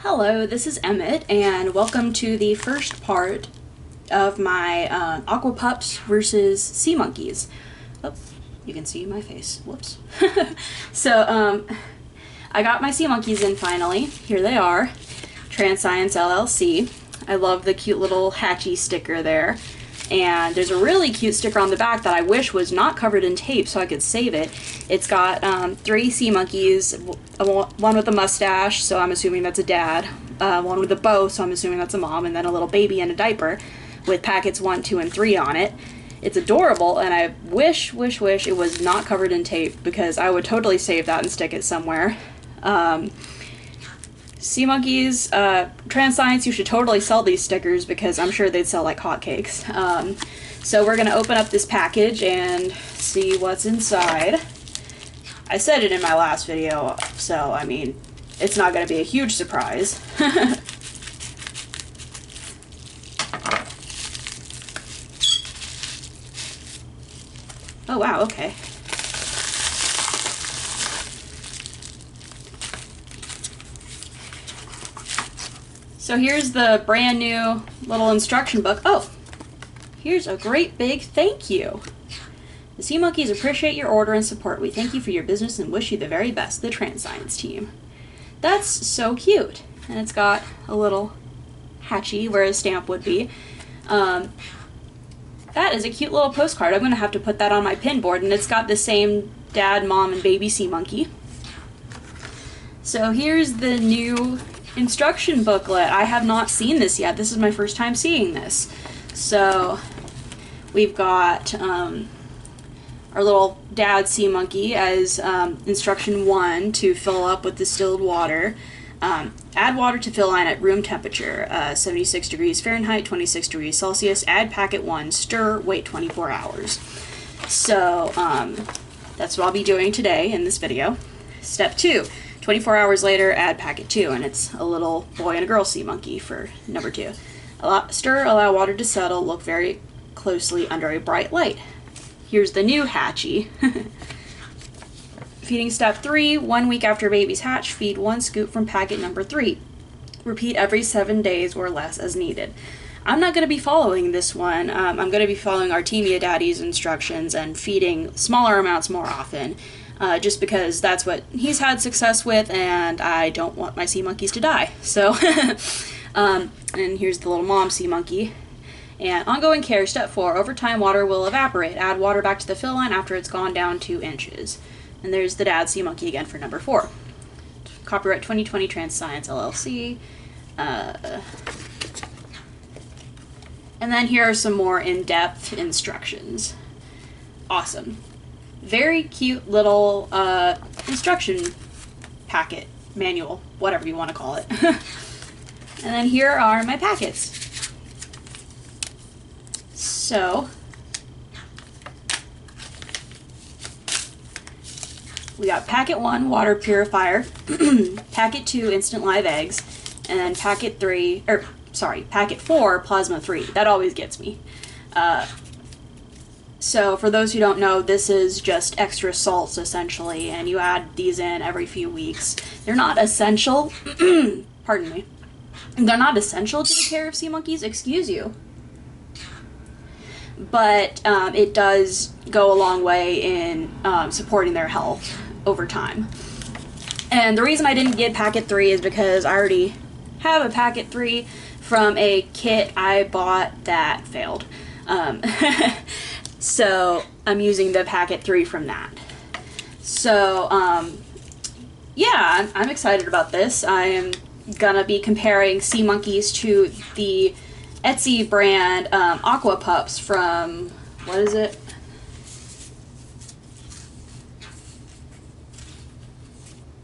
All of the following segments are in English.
Hello, this is Emmett, and welcome to the first part of my Aqua Pups versus Sea Monkeys. Oh, you can see my face. Whoops. So, I got my Sea Monkeys in finally. Here they are. Trans Science LLC. I love the cute little hatchy sticker there. And there's a really cute sticker on the back that I wish was not covered in tape so I could save it. It's got 3 sea monkeys, one with a mustache, so I'm assuming that's a dad, one with a bow, so I'm assuming that's a mom, and then a little baby in a diaper with packets 1, 2, and 3 on it. It's adorable, and I wish it was not covered in tape because I would totally save that and stick it somewhere. Sea Monkeys, Trans Science, you should totally sell these stickers because I'm sure they'd sell like hotcakes. So we're going to open up this package and see what's inside. I said it in my last video, so I mean, it's not going to be a huge surprise. Oh wow, okay. So here's the brand new little instruction book. Oh, here's a great big thank you. The Sea Monkeys appreciate your order and support. We thank you for your business and wish you the very best, the Trans Science team. That's so cute. And it's got a little hatchy where a stamp would be. That is a cute little postcard. I'm going to have to put that on my pin board, and it's got the same dad, mom, and baby sea monkey. So here's the new instruction booklet. I have not seen this yet. This is my first time seeing this. So we've got our little dad sea monkey as instruction 1 to fill up with distilled water. Add water to fill line at room temperature, 76 degrees Fahrenheit, 26 degrees Celsius. Add packet 1, stir, wait 24 hours. So that's what I'll be doing today in this video. Step 2. 24 hours later, add packet 2, and it's a little boy and a girl sea monkey for number 2. Stir, allow water to settle, look very closely under a bright light. Here's the new hatchie. Feeding step 3, 1 week after baby's hatch, feed 1 scoop from packet number 3. Repeat every 7 days or less as needed. I'm not going to be following this one. I'm going to be following Artemia Daddy's instructions and feeding smaller amounts more often. Just because that's what he's had success with, and I don't want my sea monkeys to die. So, and here's the little mom sea monkey. And ongoing care, step 4, over time water will evaporate. Add water back to the fill line after it's gone down 2 inches. And there's the dad sea monkey again for number 4. Copyright 2020 Trans Science LLC. And then here are some more in-depth instructions. Awesome. Very cute little instruction packet, manual, whatever you want to call it. And then here are my packets. So, we got packet 1, water purifier, packet 2, instant live eggs, and then packet 4, plasma 3. That always gets me. So for those who don't know, this is just extra salts essentially, and you add these in every few weeks. They're not essential, pardon me, they're not essential to the care of sea monkeys, excuse you. But it does go a long way in supporting their health over time. And the reason I didn't get packet 3 is because I already have a packet 3 from a kit I bought that failed. So I'm using the packet 3 from that. So yeah, I'm excited about this. I am gonna be comparing Sea Monkeys to the Etsy brand Aqua Pups from, what is it?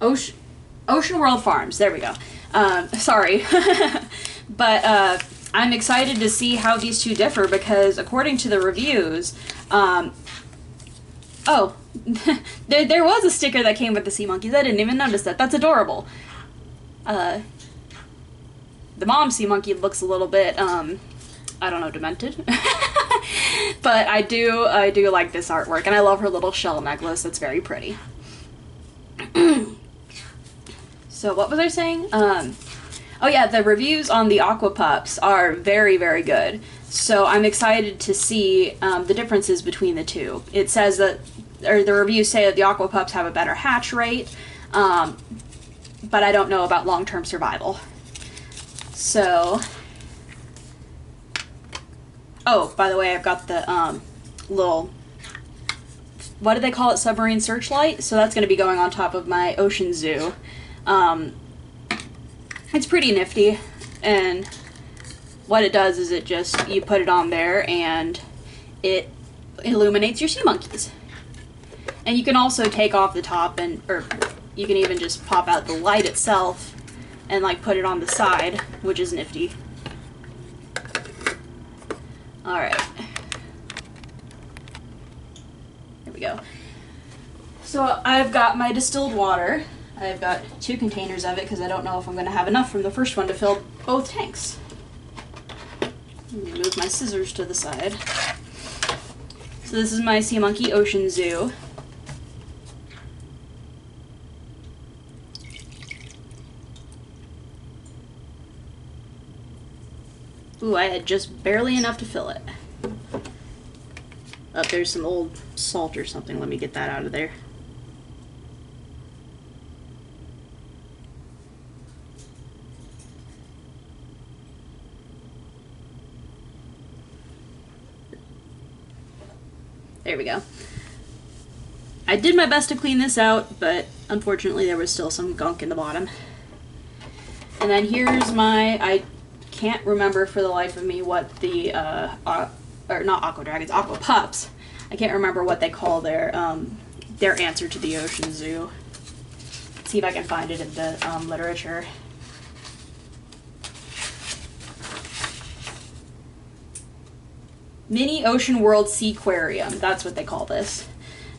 Ocean World Farms. There we go. Sorry. But I'm excited to see how these two differ because according to the reviews, oh, there was a sticker that came with the Sea Monkeys. I didn't even notice that. That's adorable. The mom sea monkey looks a little bit, I don't know, demented. But I do like this artwork, and I love her little shell necklace. It's very pretty. So what was I saying? Oh yeah, the reviews on the Aqua Pups are very, very good. So I'm excited to see the differences between the two. It says that, or the reviews say that the Aqua Pups have a better hatch rate, but I don't know about long-term survival. So, oh, by the way, I've got the little, what do they call it, submarine searchlight? So that's going to be going on top of my ocean zoo. It's pretty nifty, and what it does is it just, you put it on there and it illuminates your sea monkeys. And you can also take off the top, and or you can even just pop out the light itself and like put it on the side, which is nifty. Alright. There we go. So I've got my distilled water. I've got 2 containers of it because I don't know if I'm going to have enough from the first one to fill both tanks. Let me move my scissors to the side. So this is my Sea Monkey Ocean Zoo. Ooh, I had just barely enough to fill it. Oh, there's some old salt or something. Let me get that out of there. There we go. I did my best to clean this out, but unfortunately there was still some gunk in the bottom. And then here's my, I can't remember for the life of me what the, or not Aqua Dragons, Aqua Pups. I can't remember what they call their answer to the Ocean Zoo. Let's see if I can find it in the literature. Mini Ocean World Seaquarium, that's what they call this.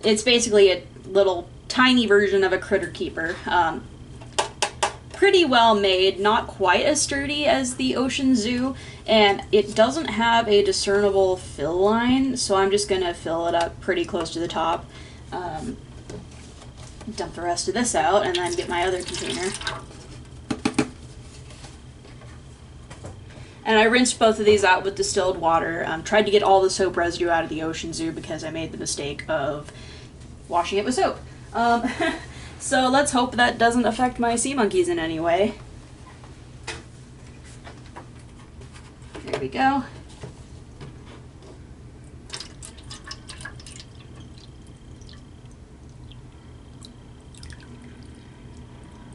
It's basically a little tiny version of a critter keeper. Pretty well made, not quite as sturdy as the Ocean Zoo, and it doesn't have a discernible fill line, so I'm just going to fill it up pretty close to the top. Dump the rest of this out, and then get my other container. And I rinsed both of these out with distilled water. Tried to get all the soap residue out of the Ocean Zoo because I made the mistake of washing it with soap. So let's hope that doesn't affect my sea monkeys in any way. There we go.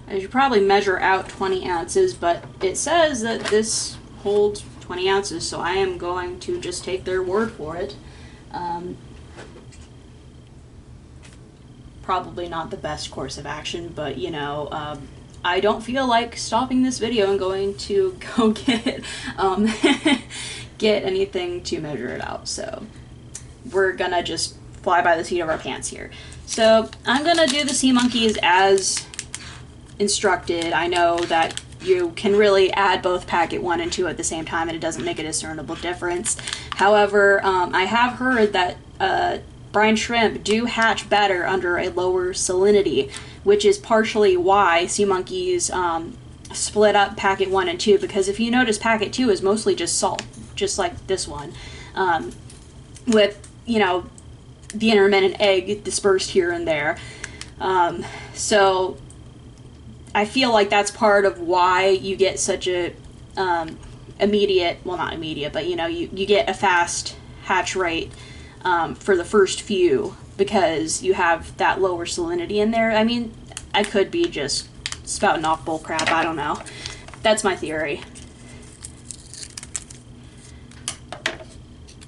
I should probably measure out 20 ounces, but it says that this holds 20 ounces, so I am going to just take their word for it. Probably not the best course of action, but you know, I don't feel like stopping this video and going to go get get anything to measure it out, so we're gonna just fly by the seat of our pants here. So I'm gonna do the sea monkeys as instructed. I know that you can really add both packet 1 and 2 at the same time and it doesn't make a discernible difference. However, I have heard that brine shrimp do hatch better under a lower salinity, which is partially why sea monkeys split up packet 1 and 2, because if you notice, packet 2 is mostly just salt, just like this one, with, you know, the intermittent egg dispersed here and there. So I feel like that's part of why you get such a immediate, well, not immediate, but you know, you get a fast hatch rate for the first few, because you have that lower salinity in there. I mean, I could be just spouting off bull crap, I don't know. That's my theory.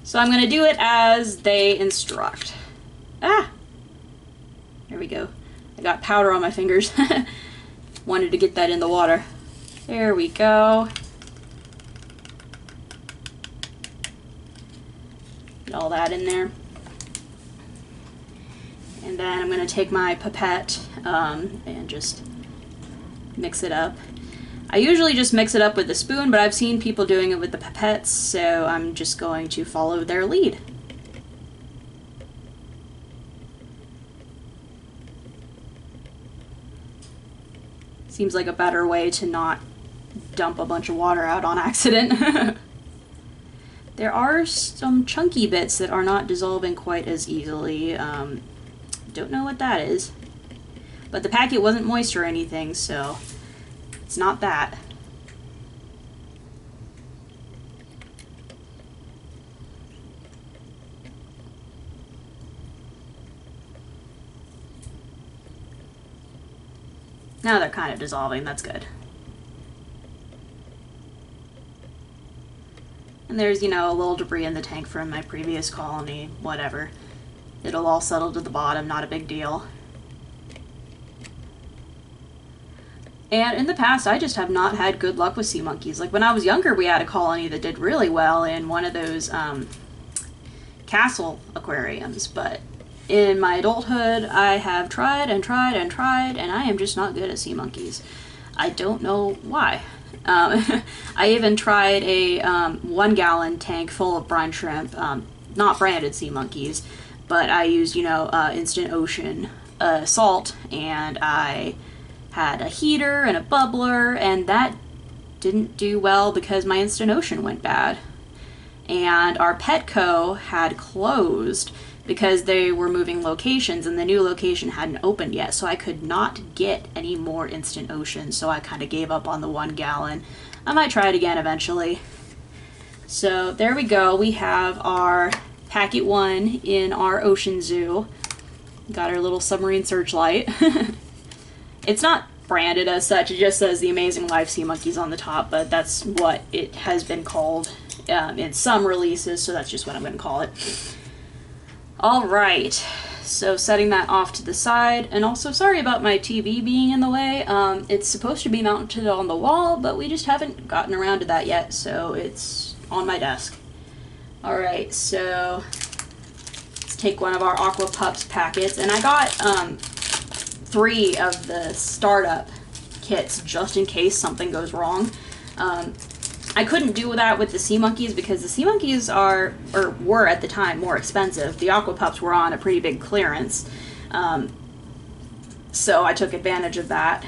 So I'm going to do it as they instruct. Ah! There we go. I got powder on my fingers. Wanted to get that in the water. There we go. Get all that in there. And then I'm going to take my pipette and just mix it up. I usually just mix it up with a spoon, but I've seen people doing it with the pipettes, so I'm just going to follow their lead. Seems like a better way to not dump a bunch of water out on accident. There are some chunky bits that are not dissolving quite as easily. Don't know what that is. But the packet wasn't moist or anything, so it's not that. Now they're kind of dissolving, that's good. And there's, you know, a little debris in the tank from my previous colony, whatever. It'll all settle to the bottom, not a big deal. And in the past, I just have not had good luck with sea monkeys. Like when I was younger, we had a colony that did really well in one of those castle aquariums, but in my adulthood, I have tried and tried and tried, and I am just not good at sea monkeys. I don't know why. I even tried a 1 gallon tank full of brine shrimp, not branded sea monkeys, but I used, you know, Instant Ocean salt, and I had a heater and a bubbler, and that didn't do well because my Instant Ocean went bad. And our Petco had closed because they were moving locations and the new location hadn't opened yet, so I could not get any more Instant Ocean, so I kind of gave up on the 1 gallon. I might try it again eventually. So there we go, we have our packet 1 in our ocean zoo. Got our little submarine searchlight. It's not branded as such, it just says the Amazing Life Sea Monkeys on the top, but that's what it has been called in some releases, so that's just what I'm going to call it. Alright, so setting that off to the side, and also sorry about my TV being in the way. It's supposed to be mounted on the wall, but we just haven't gotten around to that yet, so it's on my desk. Alright, so let's take one of our Aqua Pups packets, and I got 3 of the startup kits just in case something goes wrong. I couldn't do that with the Sea Monkeys because the Sea Monkeys are, or were at the time, more expensive. The Aqua Pups were on a pretty big clearance. So I took advantage of that.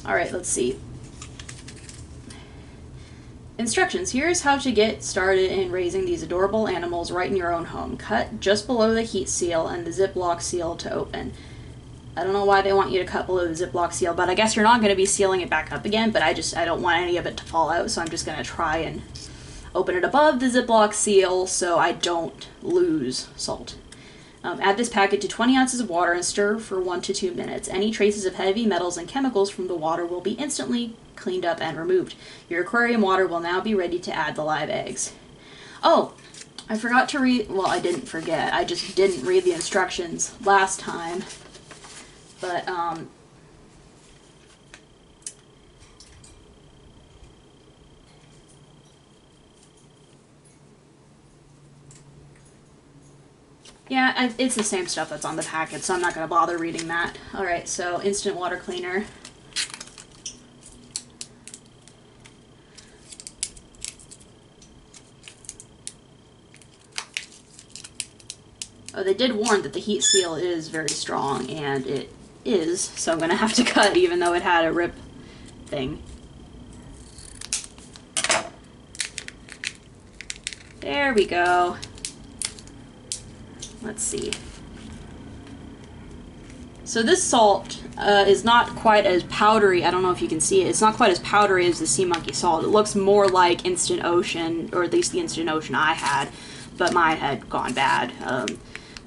Alright, let's see. Instructions. Here's how to get started in raising these adorable animals right in your own home. Cut just below the heat seal and the Ziploc seal to open. I don't know why they want you to cut below the Ziploc seal, but I guess you're not going to be sealing it back up again, but I don't want any of it to fall out, so I'm just going to try and open it above the Ziploc seal so I don't lose salt. Add this packet to 20 ounces of water and stir for 1 to 2 minutes. Any traces of heavy metals and chemicals from the water will be instantly cleaned up and removed. Your aquarium water will now be ready to add the live eggs. Oh, I forgot to read, well, I didn't forget, I just didn't read the instructions last time. But, yeah, it's the same stuff that's on the packet, so I'm not going to bother reading that. Alright, so instant water cleaner. Oh, they did warn that the heat seal is very strong, and it is, so I'm going to have to cut even though it had a rip thing. There we go. Let's see. So this salt is not quite as powdery. I don't know if you can see it. It's not quite as powdery as the Sea Monkey salt. It looks more like Instant Ocean, or at least the Instant Ocean I had, but mine had gone bad.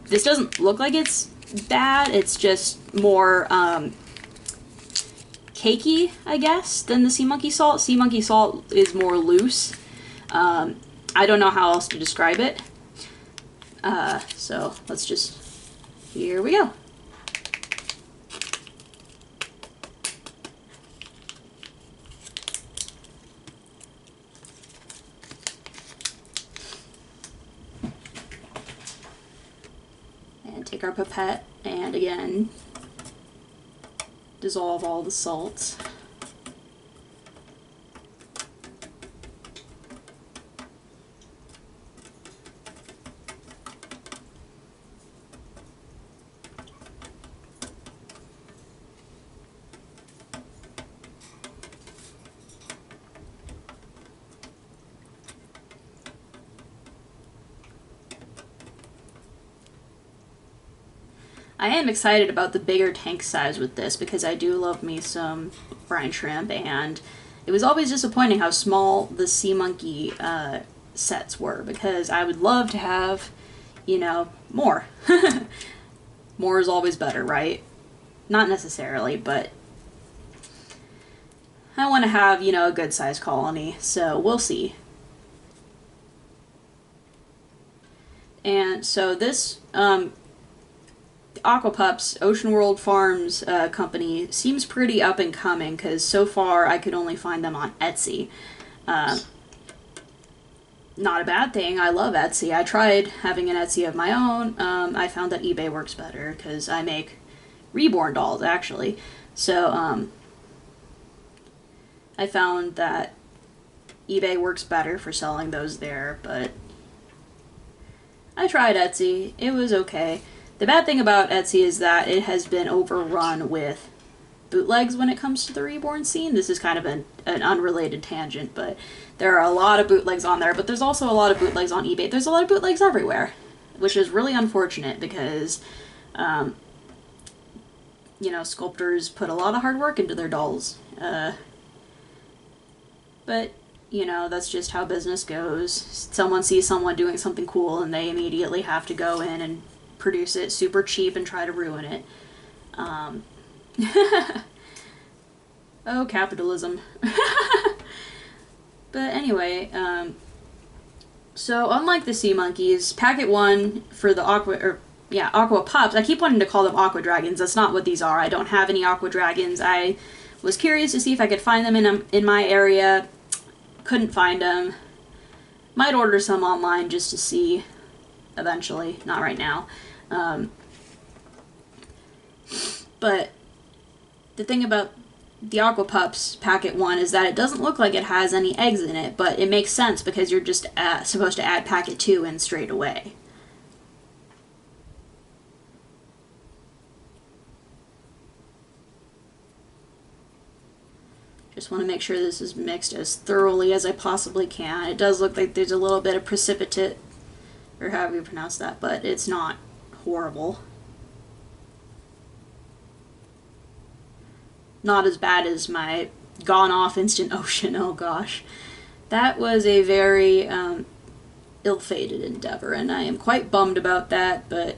This doesn't look like it's bad, it's just more cakey, I guess, than the Sea Monkey salt. Sea Monkey salt is more loose. I don't know how else to describe it. So let's just, here we go. Take our pipette and again dissolve all the salts. I am excited about the bigger tank size with this because I do love me some brine shrimp, and it was always disappointing how small the sea monkey sets were, because I would love to have, you know, more. More is always better, right? Not necessarily, but I want to have, you know, a good sized colony, so we'll see. And so this Aqua Pups Ocean World Farms company seems pretty up and coming, because so far I could only find them on Etsy. Not a bad thing. I love Etsy. I tried having an Etsy of my own. I found that eBay works better because I make reborn dolls, actually. So I found that eBay works better for selling those there, but I tried Etsy. It was okay. The bad thing about Etsy is that it has been overrun with bootlegs when it comes to the reborn scene. This is kind of an unrelated tangent, but there are a lot of bootlegs on there, but there's also a lot of bootlegs on eBay. There's a lot of bootlegs everywhere, which is really unfortunate because, you know, sculptors put a lot of hard work into their dolls. But, you know, that's just how business goes. Someone sees someone doing something cool and they immediately have to go in and produce it super cheap and try to ruin it. Oh, capitalism. But anyway, so unlike the Sea Monkeys, Packet 1 for the Aqua Pups, I keep wanting to call them Aqua Dragons. That's not what these are. I don't have any Aqua Dragons. I was curious to see if I could find them in my area. Couldn't find them. Might order some online just to see eventually. Not right now. But the thing about the Aqua Pups Packet 1 is that it doesn't look like it has any eggs in it, but it makes sense because you're just supposed to add Packet 2 in straight away. Just want to make sure this is mixed as thoroughly as I possibly can. It does look like there's a little bit of precipitate, or however you pronounce that, but it's not horrible. Not as bad as my Gone Off Instant Ocean. Oh gosh. That was a very ill-fated endeavor, and I am quite bummed about that, but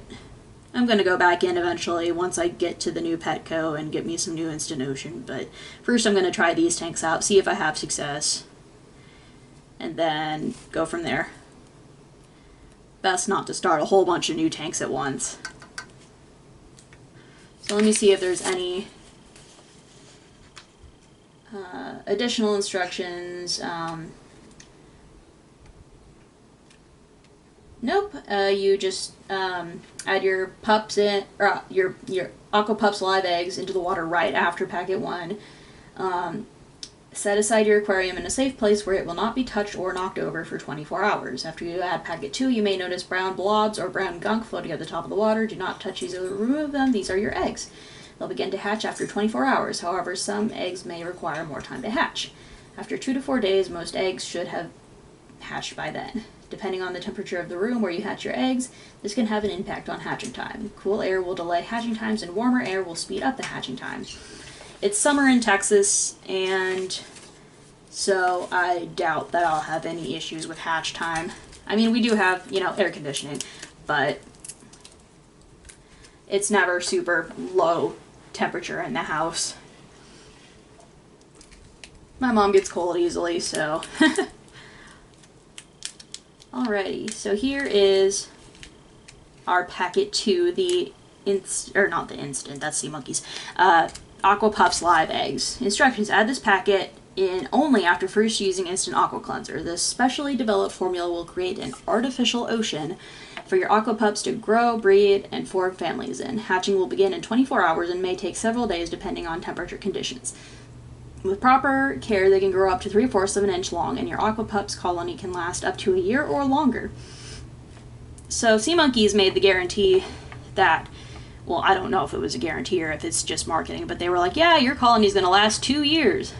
I'm going to go back in eventually once I get to the new Petco and get me some new Instant Ocean. But first I'm going to try these tanks out, see if I have success, and then go from there. Best not to start a whole bunch of new tanks at once. So let me see if there's any additional instructions. Nope. You just add your pups in, or your Aqua Pups live eggs into the water right after Packet 1. Set aside your aquarium in a safe place where it will not be touched or knocked over for 24 hours. After you add Packet 2, you may notice brown blobs or brown gunk floating at the top of the water. Do not touch these or remove them. These are your eggs. They'll begin to hatch after 24 hours. However, some eggs may require more time to hatch. After 2 to 4 days, most eggs should have hatched by then. Depending on the temperature of the room where you hatch your eggs, this can have an impact on hatching time. Cool air will delay hatching times, and warmer air will speed up the hatching time. It's summer in Texas, and so I doubt that I'll have any issues with hatch time. I mean, we do have, you know, air conditioning, but it's never super low temperature in the house. My mom gets cold easily, so. Alrighty, so here is our Packet 2, not the instant, that's Sea Monkeys, Aqua Pups live eggs. Instructions: add this packet in only after first using Instant Aqua Cleanser. This specially developed formula will create an artificial ocean for your Aqua Pups to grow, breed, and form families in. Hatching will begin in 24 hours and may take several days depending on temperature conditions. With proper care, they can grow up to 3/4 of an inch long, and your Aqua Pups colony can last up to a year or longer. So Sea Monkeys made the guarantee that, well, I don't know if it was a guarantee or if it's just marketing, but they were like, yeah, your colony is going to last 2 years.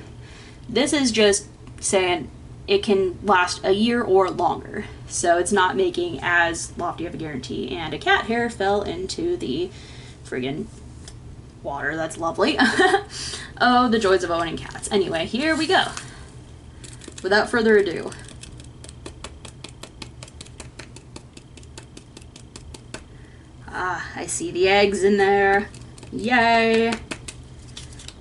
This is just saying it can last a year or longer. So it's not making as lofty of a guarantee. And a cat hair fell into the friggin' water. That's lovely. Oh, the joys of owning cats. Anyway, here we go. Without further ado. Ah, I see the eggs in there. Yay!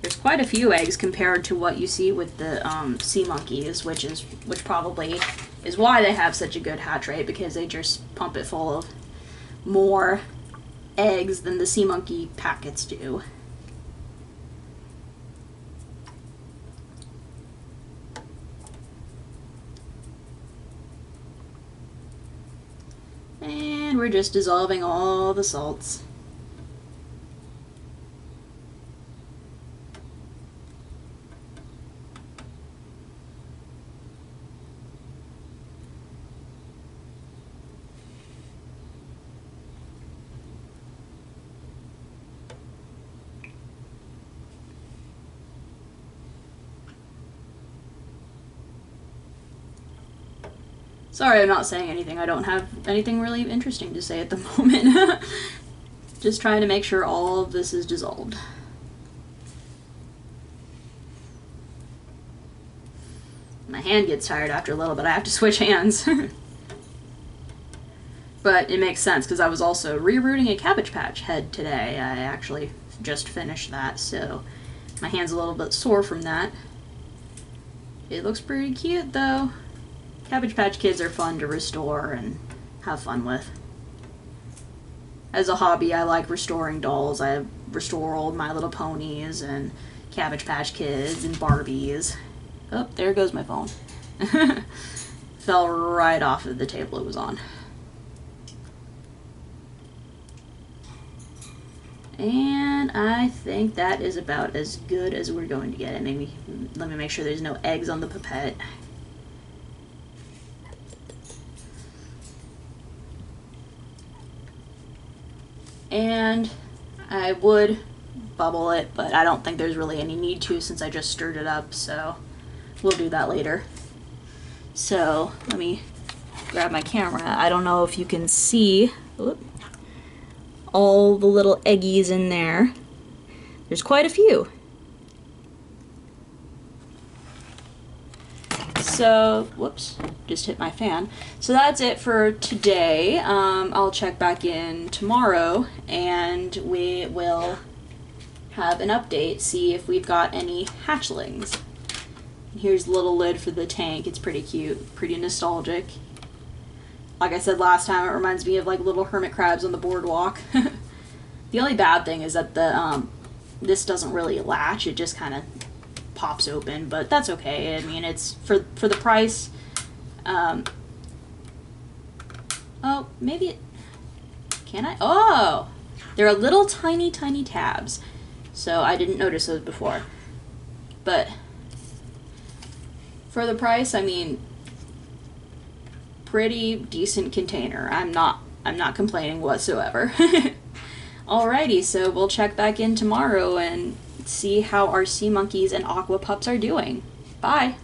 There's quite a few eggs compared to what you see with the sea monkeys, which probably is why they have such a good hatch rate, because they just pump it full of more eggs than the sea monkey packets do. And we're just dissolving all the salts. Sorry, I'm not saying anything. I don't have anything really interesting to say at the moment. Just trying to make sure all of this is dissolved. My hand gets tired after a little bit. I have to switch hands. But it makes sense because I was also rerouting a Cabbage Patch head today. I actually just finished that, so my hand's a little bit sore from that. It looks pretty cute though. Cabbage Patch Kids are fun to restore and have fun with. As a hobby, I like restoring dolls. I restore old My Little Ponies and Cabbage Patch Kids and Barbies. Oh, there goes my phone. Fell right off of the table it was on. And I think that is about as good as we're going to get it. Maybe let me make sure there's no eggs on the pipette. And I would bubble it, but I don't think there's really any need to since I just stirred it up, so we'll do that later. So let me grab my camera. I don't know if you can see all the little eggies in there. There's quite a few. So, whoops, just hit my fan. So that's it for today. I'll check back in tomorrow and we will have an update, see if we've got any hatchlings. Here's the little lid for the tank. It's pretty cute, pretty nostalgic. Like I said last time, it reminds me of like little hermit crabs on the boardwalk. The only bad thing is that the this doesn't really latch, it just kind of pops open, but that's okay. I mean, it's for the price. Oh, maybe it, can I? Oh, there are little tiny tabs, so I didn't notice those before. But for the price, I mean, pretty decent container. I'm not complaining whatsoever. Alrighty, so we'll check back in tomorrow and see how our Sea Monkeys and Aqua Pups are doing. Bye!